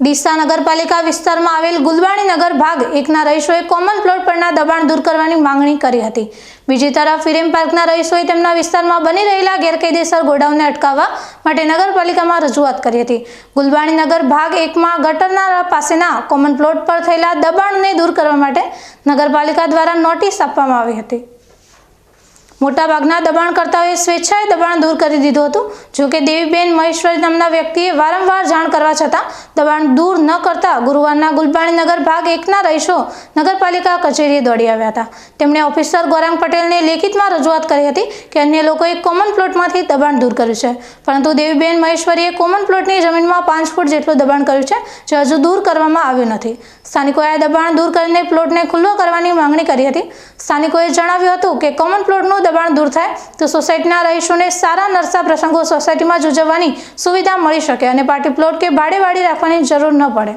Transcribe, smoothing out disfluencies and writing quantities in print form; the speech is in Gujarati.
ડીસા નગરપાલિકા વિસ્તારમાં આવેલ ગુલબાણી નગર ભાગ 1ના રહીશોએ કોમન પ્લોટ પરના દબાણ દૂર કરવાની માંગણી કરી હતી। બીજી તરફ ફિરેમ પાર્કના રહીશોએ તેમના વિસ્તારમાં બની રહેલા ગેરકાયદેસર ગોડાઉનને અટકાવવા માટે નગરપાલિકામાં રજૂઆત કરી હતી। ગુલબાણી નગર ભાગ 1માં ગટરના પાસેના કોમન પ્લોટ પર થયેલા દબાણને દૂર કરવા માટે નગરપાલિકા દ્વારા નોટિસ આપવામાં આવી હતી। મોટાભાગના દબાણકર્તાઓએ સ્વેચ્છાએ દબાણ દૂર કરી દીધું હતું। જો કે દેવીબેન મહેશ્વરી નામના વ્યક્તિએ વારંવાર જાણ કરવા છતાં દબાણ દૂર ન કરતા ગુરુવારના ગુલબાણી નગર ભાગ 1ના રહીશો નગરપાલિકા કચેરીએ દોડી આવ્યા હતા। તેમણે ઓફિસર ગૌરાંગ પટેલને લેખિતમાં રજૂઆત કરી હતી કે અન્ય લોકોએ કોમન પ્લોટમાંથી દબાણ દૂર કર્યું છે, પરંતુ દેવીબેન મહેશ્વરીએ કોમન પ્લોટની જમીનમાં 5 ફૂટ જેટલું દબાણ કર્યું છે, જે હજુ દૂર કરવામાં આવ્યું નથી। સ્થાનિકોએ આ દબાણ દૂર કરીને પ્લોટને ખુલ્લો કરવાની માંગણી કરી હતી। સ્થાનિકોએ જણાવ્યું હતું કે કોમન પ્લોટનું દબાણ દૂર થાય તો સોસાયટીના રહીશોને સારા નરસા પ્રસંગો સોસાયટીમાં જ ઉજવવાની સુવિધા મળી શકે અને પાર્ટી પ્લોટ કે ભાડે વાડી રાખવાની જરૂર ન પડે।